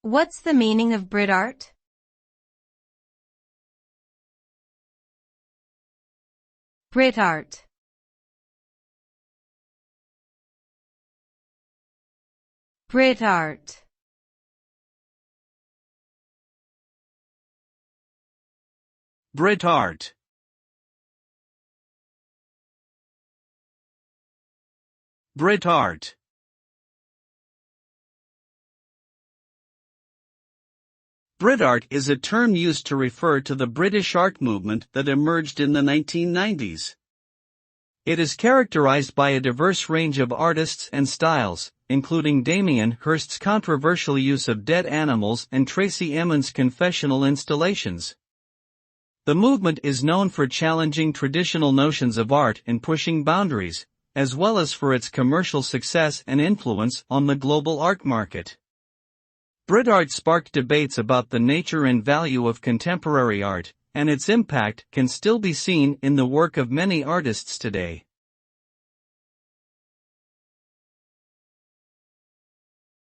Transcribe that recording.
What's the meaning of Britart? Britart. Britart. Britart. Britart. Britart is a term used to refer to the British art movement that emerged in the 1990s. It is characterized by a diverse range of artists and styles, including Damien Hirst's controversial use of dead animals and Tracey Emin's confessional installations. The movement is known for challenging traditional notions of art and pushing boundaries, as well as for its commercial success and influence on the global art market. Britart sparked debates about the nature and value of contemporary art, and its impact can still be seen in the work of many artists today.